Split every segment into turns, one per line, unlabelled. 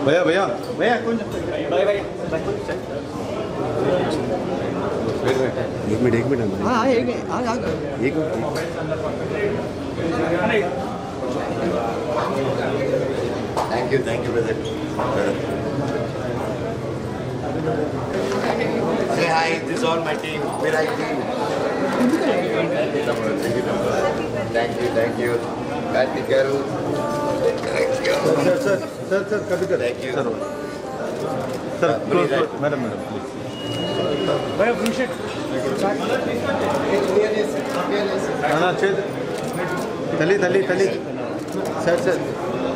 भैया भैया भैया कौन एक मिनट हाँ एक
Thank you, brother. Say hi, this is all my team. Where I team. Thank you. Karthik garu. Thank you.
Sir कभी कर
Thank you.
Sir madam please भैया अभिषेक हाँ तली sir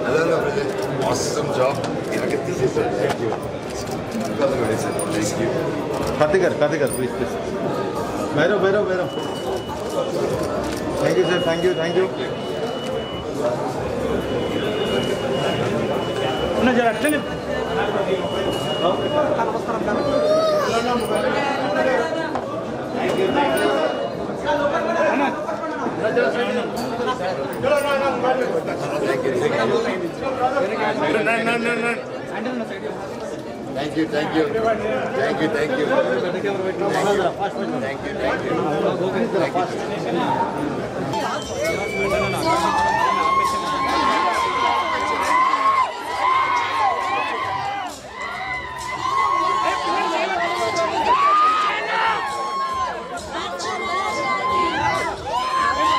Hello, brother. Awesome job. Look at this, sir. Thank you. Thank you.
Karthikar, please. Bhairav. Thank you, sir. Thank you. ना जरा अट्ले
Thank you.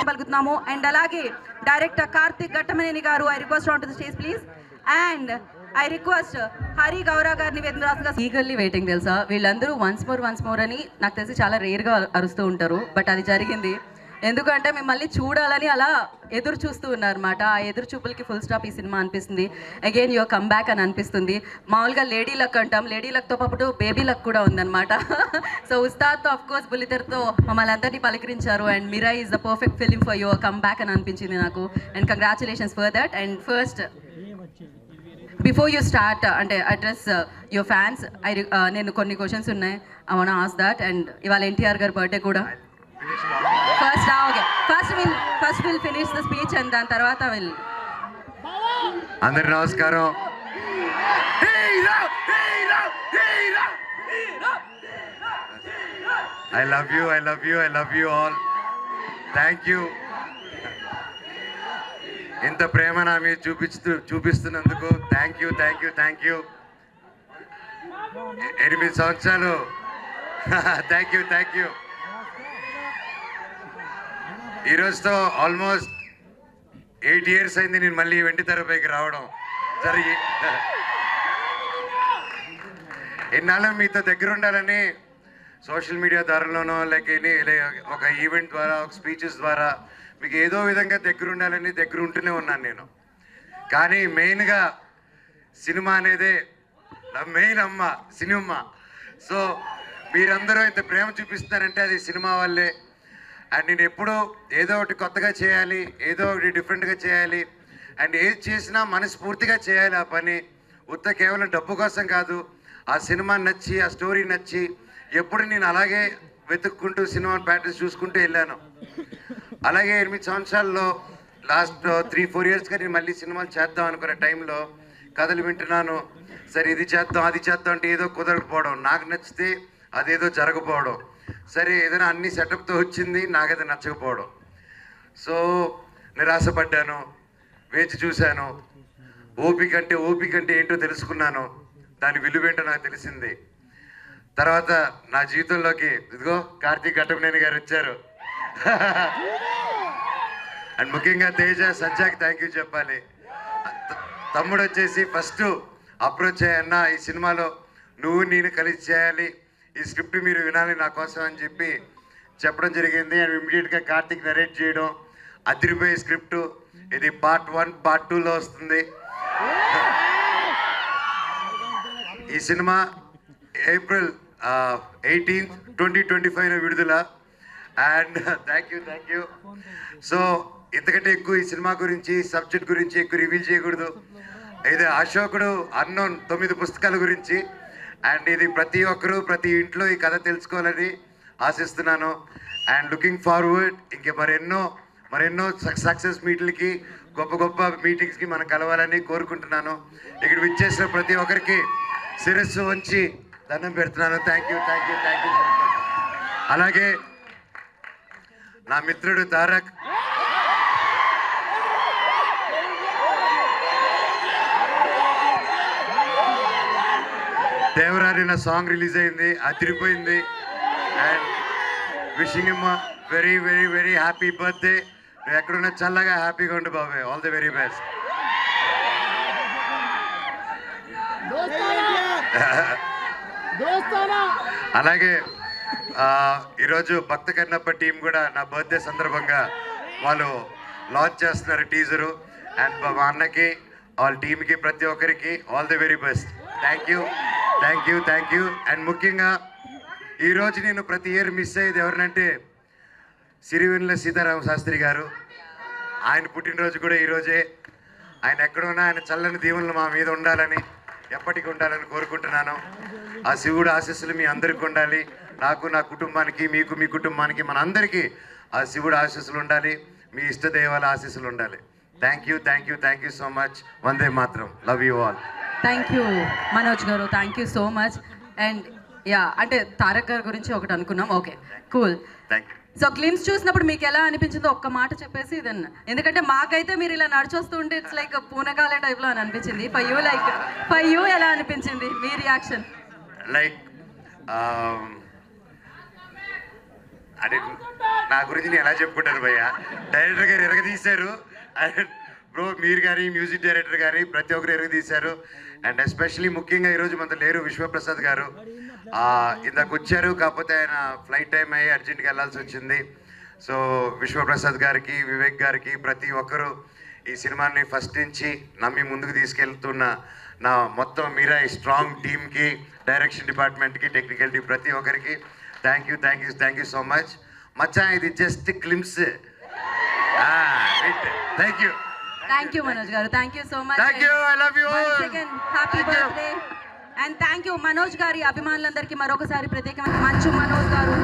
పలుకుతున్నాము and అలాగే director Karthik Ghattamaneni గారు I request on to the stage please and I request Hari Gaurav గారిని వేదికగా eagerly waiting తెలుసా వీళ్ళందరూ once more అని నాకు తెలిసి చాలా రేర్గా అరుస్తూ ఉంటారు బట్ అది జరిగింది ఎందుకంటే మిమ్మల్ని చూడాలని అలా ఎదురు చూస్తూ ఉన్నారన్నమాట ఆ ఎదురు చూపులకి ఫుల్ స్టాప్ ఈ సినిమా అనిపిస్తుంది అగైన్ యువర్ కమ్ బ్యాక్ అని అనిపిస్తుంది మామూలుగా లేడీ లక్ అంటాం లేడీ లక్తో పాటు బేబీ లక్ కూడా ఉందన్నమాట సో ఉస్తాద్తో ఆఫ్ కోర్స్ బుల్లితెరతో మమ్మల్ని అందరినీ పలకరించారు and Mira is the perfect film for your comeback అని అనిపించింది నాకు and congratulations for that and first before you start అంటే అడ్రస్ యువర్ ఫ్యాన్స్ నేను కొన్ని క్వశ్చన్స్ ఉన్నాయి I want ask that and ఇవాళ ఎన్టీఆర్ గారి బర్త్డే కూడా first will finish the speech and దాని తర్వాత విల్
అందరి నమస్కారం I love you all. Thank you. ఇంత ప్రేమ నా మీద చూపిస్తున్నందుకు థ్యాంక్ యూ 8 సంవత్సరాలు థ్యాంక్ యూ ఈరోజుతో ఆల్మోస్ట్ 8 years అయింది నేను మళ్ళీ వెండి తెరపైకి రావడం జరిగి ఎన్నాళ్ళు మీతో దగ్గర ఉండాలని సోషల్ మీడియా ద్వారాలోనో లేక ఒక ఈవెంట్ ద్వారా ఒక స్పీచెస్ ద్వారా మీకు ఏదో విధంగా దగ్గర ఉండాలని దగ్గర ఉంటూనే ఉన్నాను నేను కానీ మెయిన్గా సినిమా అనేదే మెయిన్ సినిమా సో మీరందరూ ఇంత ప్రేమ చూపిస్తున్నారంటే అది సినిమా వల్లే అండ్ నేను ఎప్పుడూ ఏదో ఒకటి కొత్తగా చేయాలి ఏదో ఒకటి డిఫరెంట్గా చేయాలి అండ్ ఏది చేసినా మనస్ఫూర్తిగా చేయాలి ఆ పని కేవలం డబ్బు కోసం కాదు ఆ సినిమా నచ్చి ఆ స్టోరీ నచ్చి ఎప్పుడు నేను అలాగే వెతుక్కుంటూ సినిమా ప్యాటర్న్స్ చూసుకుంటూ వెళ్ళాను అలాగే 8 సంవత్సరాల్లో లాస్ట్ 3-4 yearsగా నేను మళ్ళీ సినిమాలు చేద్దాం అనుకునే టైంలో కథలు వింటున్నాను సరే ఇది చేద్దాం అది చేద్దాం అంటే ఏదో కుదరకపోవడం నాకు నచ్చితే అదేదో జరగకపోవడం సరే ఏదైనా అన్ని సెటప్తో వచ్చింది నాకైతే నచ్చకపోవడం సో నిరాశపడ్డాను వేచి చూశాను ఓపిక అంటే ఏంటో తెలుసుకున్నాను దాని విలువేంటో నాకు తెలిసింది తర్వాత నా జీవితంలోకి ఇదిగో కార్తీక్ ఘట్టమనేని గారు వచ్చారు అండ్ ముఖ్యంగా తేజ సంజాకి థ్యాంక్ యూ చెప్పాలి తమ్ముడు వచ్చేసి ఫస్ట్ అప్రోచ్ అయ్యన్న ఈ సినిమాలో నువ్వు నేను కలిసి చేయాలి ఈ స్క్రిప్ట్ మీరు వినాలి నా కోసం అని చెప్పి చెప్పడం జరిగింది అండ్ ఇమ్మీడియట్గా కార్తీక్ నరేట్ చేయడం అదిరిపోయే స్క్రిప్ట్ ఇది Part 1 Part 2లో వస్తుంది ఈ సినిమా April 18th 2025 విడుదల అండ్ థ్యాంక్ యూ సో ఇంతకంటే ఎక్కువ ఈ సినిమా గురించి సబ్జెక్ట్ గురించి ఎక్కువ రివీల్ చేయకూడదు ఇది అశోకుడు అన్నోన్ 9 పుస్తకాల గురించి అండ్ ఇది ప్రతి ఒక్కరూ ప్రతి ఇంట్లో ఈ కథ తెలుసుకోవాలని ఆశిస్తున్నాను అండ్ లుకింగ్ ఫార్వర్డ్ ఇంకే మరెన్నో సక్సెస్ మీట్లకి గొప్ప గొప్ప మీటింగ్స్కి మనం కలవాలని కోరుకుంటున్నాను. ఇక్కడ విచ్చేసిన ప్రతి ఒక్కరికి శిరస్సు వంచి దండం పెడుతున్నాను. Thank you thank you thank you. అలాగే నా మిత్రుడు తారక్, దేవరాని నా సాంగ్ రిలీజ్ అయింది, అదిరిపోయింది. And wishing him very very very happy birthday. నువ్వు ఎక్కడున్నా చల్లగా హ్యాపీగా ఉండు బాబాయ్. All the very best. అలాగే ఈరోజు భక్త కన్నప్ప టీం కూడా నా బర్త్డే సందర్భంగా వాళ్ళు లాంచ్ చేస్తున్నారు టీజరు. అండ్ మా అన్నకి వాళ్ళ టీంకి ప్రతి ఒక్కరికి all the very best. Thank you thank you thank you. And ముఖ్యంగా ఈరోజు నేను ప్రతి ఇయర్ మిస్ అయ్యేది ఎవరినంటే సిరివెన్నెల సీతారామ శాస్త్రి గారు. ఆయన పుట్టినరోజు కూడా ఈరోజే. ఆయన ఎక్కడున్నా ఆయన చల్లని దీవెనలు మా మీద ఉండాలని, ఎప్పటికీ ఉండాలని కోరుకుంటున్నాను. ఆ శివుడు ఆశీస్సులు మీ అందరికీ ఉండాలి. నాకు, నా కుటుంబానికి, మీకు, మీ కుటుంబానికి, మన అందరికీ ఆ శివుడు ఆశీస్సులు ఉండాలి. మీ ఇష్టదైవాల ఆశీస్సులు ఉండాలి. Thank you thank you thank you so much. Vande Mataram. Love you all.
Thank you Manoj garu, thank you so much. And yeah, అంటే తారక్ గారి గురించి ఒకటి అనుకున్నాం. Okay, cool.
Thank you.
So glimpse చూసినప్పుడు మీకు ఎలా అనిపించిందో ఒక్క మాట చెప్పేసి ఇదన్న. ఎందుకంటే మాకైతే మీరు ఇలా నడిచొస్తూ ఉంటే ఇట్స్ లైక్ పూనకాలే టైప్లో అని అనిపించింది. ఫర్ యూ ఎలా అనిపించింది మీ రియాక్షన్?
లైక్ అంటే నా గురించి నేను ఎలా చెప్పుకుంటాను భయ్య. డైరెక్టర్ గారు ఎరగదీశారు. అండ్ బ్రో మీరు కానీ, మ్యూజిక్ డైరెక్టర్ కానీ ప్రతి ఒక్కరు ఎరగదీశారు. అండ్ ఎస్పెషలీ ముఖ్యంగా ఈరోజు మనతో లేరు విశ్వప్రసాద్ గారు. ఇందాక వచ్చారు, కాకపోతే ఆయన ఫ్లైట్ టైం అయ్యి అర్జెంట్గా వెళ్ళాల్సి వచ్చింది. సో విశ్వప్రసాద్ గారికి, వివేక్ గారికి, ప్రతి ఒక్కరు ఈ సినిమాని ఫస్ట్ నుంచి నమ్మి ముందుకు తీసుకెళ్తున్న నా మొత్తం మీరా ఈ స్ట్రాంగ్ టీమ్కి, డైరెక్షన్ డిపార్ట్మెంట్కి, టెక్నికల్ టీం ప్రతి ఒక్కరికి thank you thank you thank you so much. మచ్చా ఇది just glimpse. Thank you
thank you Manoj garu, thank you so much.
Thank you. I love you all.
Happy birthday. And thank you Manoj గారి అభిమానులందరికీ మరొకసారి ప్రత్యేకమైన మంచు మనోజ్ గారు.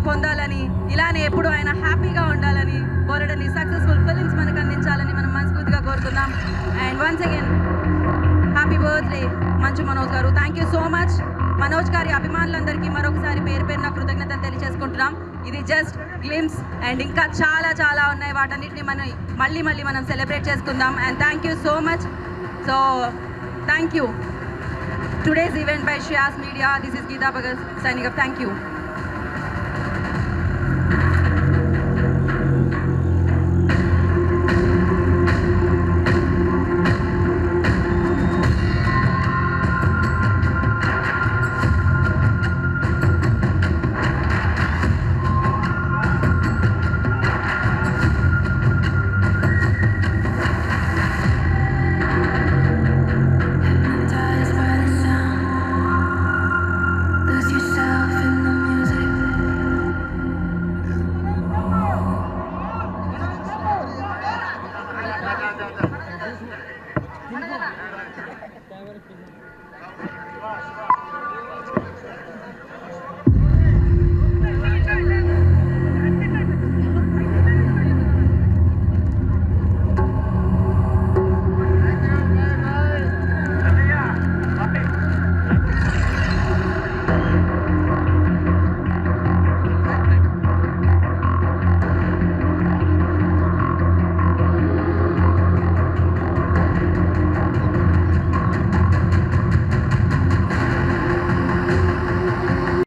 పొందాలని, ఇలానే ఎప్పుడు ఆయన హ్యాపీగా ఉండాలని, బోలెడని సక్సెస్ఫుల్ ఫిలిమ్స్ మనకు అందించాలని మనం మనస్ఫూర్తిగా కోరుకుందాం. And once again happy birthday Manchu Manoj garu. Thank you so much. Manoj గారి అభిమానులందరికీ మరొకసారి పేరు పేరున కృతజ్ఞతలు తెలియజేసుకుంటున్నాం. ఇది జస్ట్ గ్లిమ్స్ అండ్ ఇంకా చాలా చాలా ఉన్నాయి. వాటన్నిటిని మళ్ళీ మనం సెలబ్రేట్ చేసుకుందాం. And thank you so much. So thank you. Today's event by Shreyas Media. This is Geeta Bhagat signing up. Thank you.